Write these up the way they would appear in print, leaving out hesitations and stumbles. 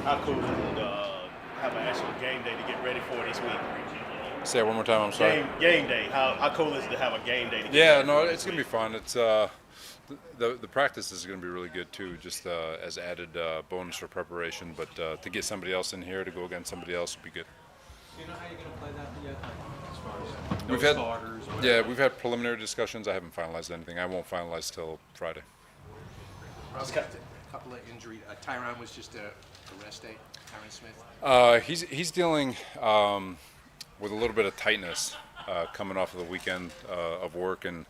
How cool is it to have an actual game day to get ready for this week? Say it one more time. I'm sorry. Game day. How cool is it to have a game day to get Yeah, ready no, for this it's gonna be week? fun. It's the practice is gonna be really good too, just as added bonus for preparation. But to get somebody else in here to go against somebody else would be good. Do you know how you're going to play that yet? As far as no We've had starters, Yeah, whatever. we've had preliminary discussions. I haven't finalized anything. I won't finalize till Friday. Robert, just a couple of injury. Tyron was just a rest day. Tyron Smith. He's dealing with a little bit of tightness coming off of the weekend of work, and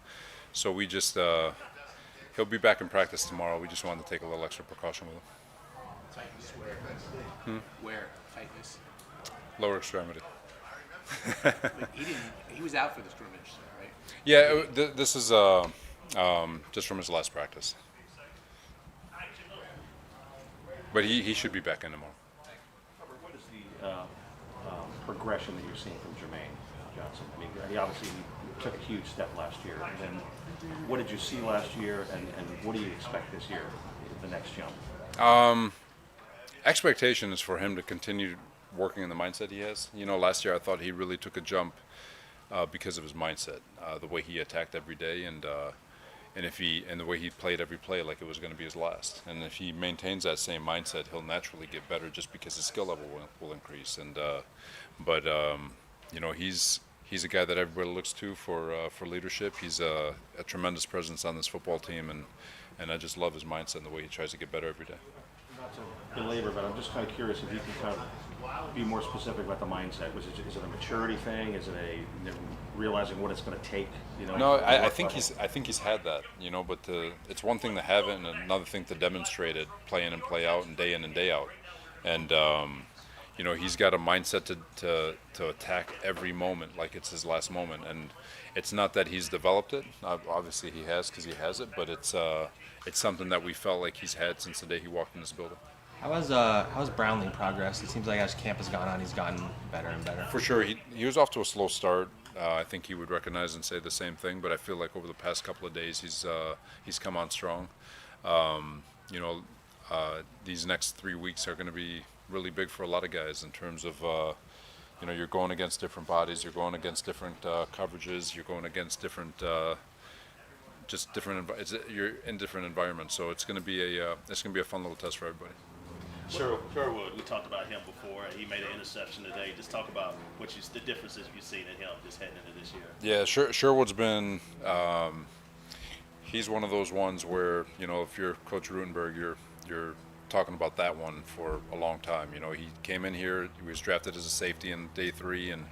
so we just he'll be back in practice tomorrow. We just wanted to take a little extra precaution with him. Tightness where tightness. Lower extremity. But he didn't. He was out for the scrimmage, right? Yeah, this is just from his last practice, but he should be back in tomorrow. Robert, what is the progression that you're seeing from Jermaine Johnson? I mean, he obviously took a huge step last year. And then what did you see last year, and what do you expect this year, the next jump? Expectation is for him to continue working in the mindset he has. You know, last year I thought he really took a jump because of his mindset, the way he attacked every day, and the way he played every play like it was going to be his last. And if he maintains that same mindset, he'll naturally get better just because his skill level will increase. But you know, he's a guy that everybody looks to for leadership. He's a tremendous presence on this football team, and I just love his mindset and the way he tries to get better every day. Not to belabor, but I'm just kind of curious if you can kind of be more specific about the mindset. Is it a maturity thing? Is it realizing what it's going to take? You know. No, to I work think level? I think he's had that, you know. But it's one thing to have it, and another thing to demonstrate it, play in and play out, and day in and day out. And you know, he's got a mindset to attack every moment like it's his last moment. And it's not that he's developed it. Obviously, he has because he has it. But it's something that we felt like he's had since the day he walked in this building. How's Brownlee progressed? It seems like as camp has gone on, he's gotten better and better. For sure, he was off to a slow start. I think he would recognize and say the same thing. But I feel like over the past couple of days, he's come on strong. You know, these next 3 weeks are going to be really big for a lot of guys in terms of you know, you're going against different bodies, you're going against different coverages, you're going against different you're in different environments. So it's going to be a fun little test for everybody. Sherwood, we talked about him before, and he made an interception today. Just talk about the differences you've seen in him just heading into this year. Yeah, Sherwood's been. He's one of those ones where, you know, if you're Coach Rutenberg, you're talking about that one for a long time. You know, he came in here, he was drafted as a safety in day 3, and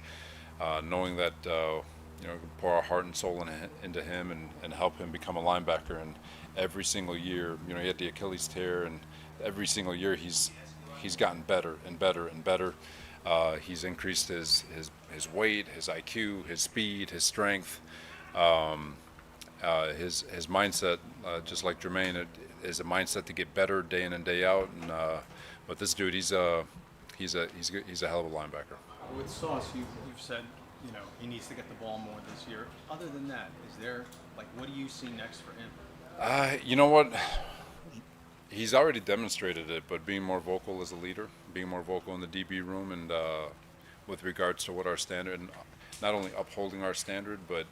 knowing that you know, pour our heart and soul into him and help him become a linebacker. And every single year, you know, he had the Achilles tear, and every single year he's gotten better and better and better. He's increased his weight, his IQ, his speed, his strength. His mindset, just like Jermaine, it is a mindset to get better day in and day out. And but this dude, he's a hell of a linebacker. With Sauce, you've said, you know, he needs to get the ball more this year. Other than that, is there, like, what do you see next for him? You know what? He's already demonstrated it, but being more vocal as a leader, being more vocal in the DB room, and with regards to what our standard, and not only upholding our standard, but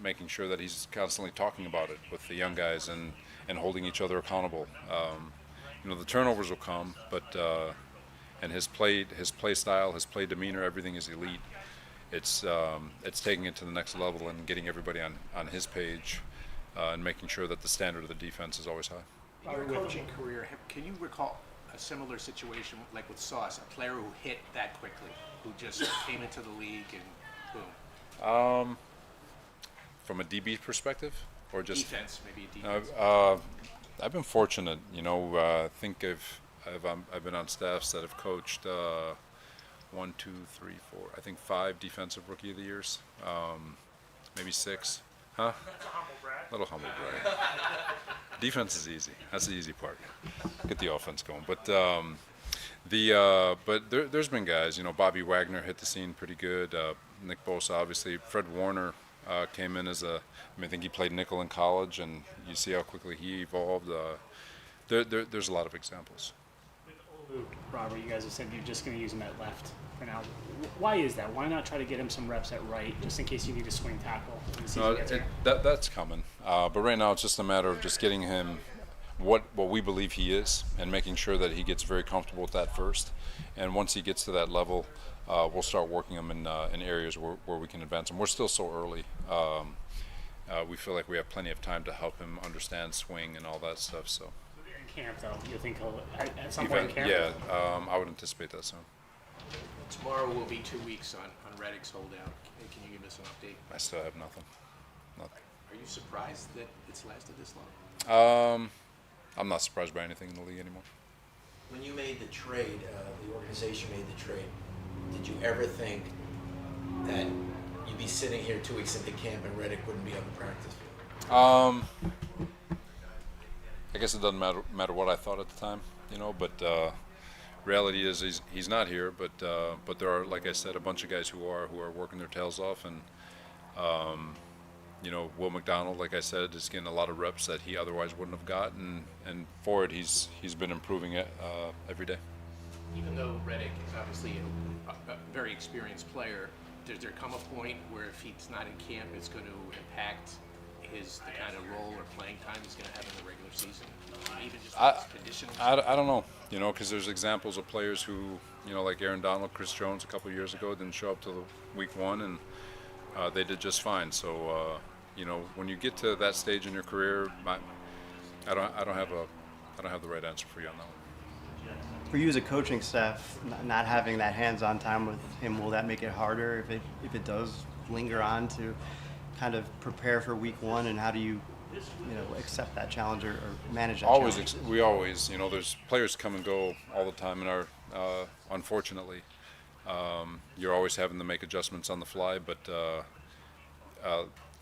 making sure that he's constantly talking about it with the young guys and holding each other accountable. You know, the turnovers will come, but and his play style, his play demeanor, everything is elite. It's taking it to the next level and getting everybody on his page. And making sure that the standard of the defense is always high. In your coaching career, can you recall a similar situation like with Sauce, a player who hit that quickly, who just came into the league and boom? From a DB perspective, or just Defense, maybe a defense. I've been fortunate. You know, I think I've been on staffs that have coached 1, 2, 3, 4. I think 5 defensive rookie of the years, maybe 6. Huh? That's a humble brag. Little humble brag. Defense is easy. That's the easy part. Get the offense going. But there's been guys. You know, Bobby Wagner hit the scene pretty good. Nick Bosa, obviously. Fred Warner came in as I think he played nickel in college, and you see how quickly he evolved. There's a lot of examples. With Robert, you guys have said you're just going to use him at left for now. Why is that? Why not try to get him some reps at right, just in case you need a swing tackle when the season gets here? That's coming. But right now it's just a matter of just getting him what we believe he is and making sure that he gets very comfortable with that first. And once he gets to that level, we'll start working him in areas where we can advance him. We're still so early. We feel like we have plenty of time to help him understand swing and all that stuff. So. In camp, though, you think he'll at some point in camp? Yeah, I would anticipate that soon. Tomorrow will be 2 weeks on Reddick's holdout. Can you give us an update? I still have nothing. Are you surprised that it's lasted this long? I'm not surprised by anything in the league anymore. When you made the trade, the organization made the trade, did you ever think that you'd be sitting here 2 weeks into camp and Reddick wouldn't be on the practice field? I guess it doesn't matter what I thought at the time, but reality is he's not here, but there are, like I said, a bunch of guys who are working their tails off, and Will McDonald, like I said, is getting a lot of reps that he otherwise wouldn't have gotten, and for it he's been improving it every day. Even though Reddick is obviously a very experienced player, does there come a point where if he's not in camp, it's going to impact the kind of role or playing time he's going to have in the regular season, even just his conditioning? I don't know, because there's examples of players who, like Aaron Donald, Chris Jones a couple of years ago didn't show up till week 1, and they did just fine. So, when you get to that stage in your career, I don't have the right answer for you on that one. For you as a coaching staff, not having that hands-on time with him, will that make it harder if it does linger on to kind of prepare for week 1, and how do you accept that challenge or manage that challenge? We always, there's players come and go all the time in our, unfortunately, you're always having to make adjustments on the fly, but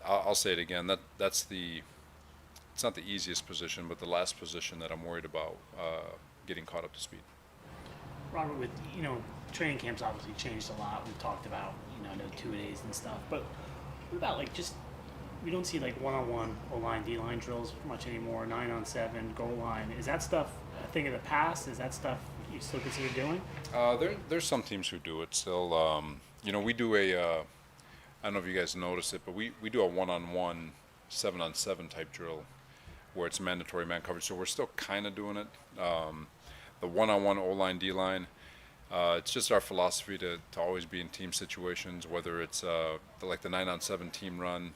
I'll say it again, it's not the easiest position, but the last position that I'm worried about getting caught up to speed. Robert, with training camps obviously changed a lot. We've talked about no 2-a-days and stuff, but what about we don't see one-on-one O-line, D-line drills much anymore, 9-on-7, goal line. Is that stuff a thing of the past? Is that stuff you still consider doing? There's some teams who do it still. We do I don't know if you guys noticed it, but we do a 1-on-1, 7-on-7 type drill where it's mandatory man coverage. So we're still kind of doing it. The 1-on-1 O-line, D-line, it's just our philosophy to always be in team situations, whether it's like the 9-on-7 team run.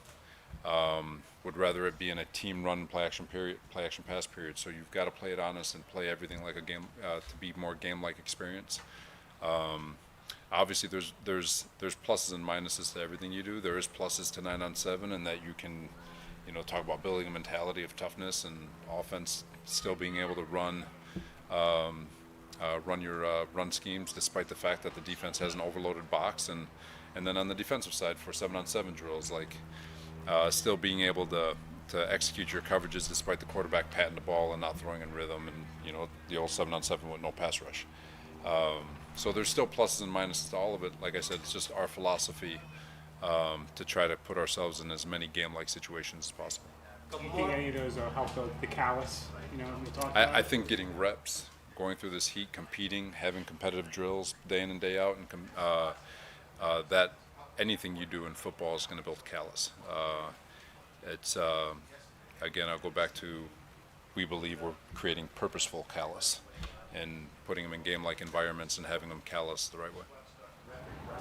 Would rather it be in a team run play action pass period. So you've got to play it honest and play everything like a game to be more game-like experience. Obviously, there's pluses and minuses to everything you do. There is pluses to 9-on-7, and that you can, talk about building a mentality of toughness and offense still being able to run your run schemes despite the fact that the defense has an overloaded box, and then on the defensive side for 7-on-7 drills, still being able to execute your coverages despite the quarterback patting the ball and not throwing in rhythm, and the old 7-on-7 with no pass rush. So there's still pluses and minuses to all of it. Like I said, it's just our philosophy to try to put ourselves in as many game-like situations as possible. Do you think any of those help the callus? We talked about? I think getting reps, going through this heat, competing, having competitive drills day in and day out, and that anything you do in football is going to build callus. It's again, I'll go back to, we believe we're creating purposeful callus and putting them in game-like environments and having them callus the right way.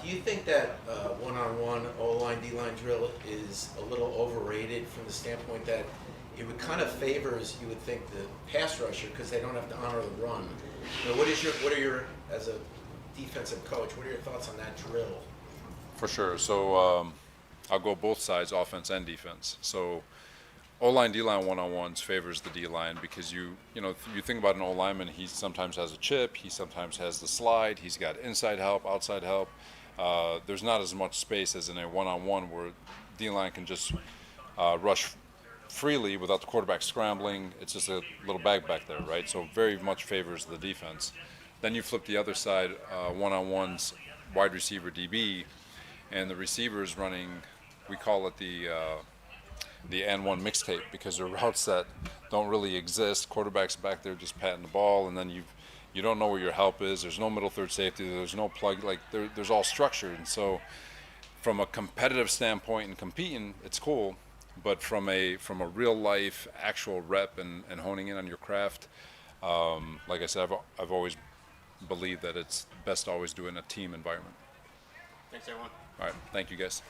Do you think that one-on-one O-line, D-line drill is a little overrated from the standpoint that it would kind of favors, you would think, the pass rusher because they don't have to honor the run? What are your, as a defensive coach, what are your thoughts on that drill? For sure. So I'll go both sides, offense and defense. So O-line, D-line one-on-ones favors the D-line because you think about an O-lineman, he sometimes has a chip, he sometimes has the slide, he's got inside help, outside help. There's not as much space as in a one-on-one where D-line can just rush freely without the quarterback scrambling. It's just a little bag back there, right? So very much favors the defense. Then you flip the other side, one-on-ones, wide receiver DB, and the receiver is running, we call it the the and one mixtape, because they're routes that don't really exist. Quarterback's back there just patting the ball, and then you don't know where your help is. There's no middle third safety. There's no plug. Like there's all structured, and so from a competitive standpoint and competing, it's cool. But from a real life actual rep and honing in on your craft, like I said, I've always believed that it's best to always do it in a team environment. Thanks, everyone. All right, thank you guys.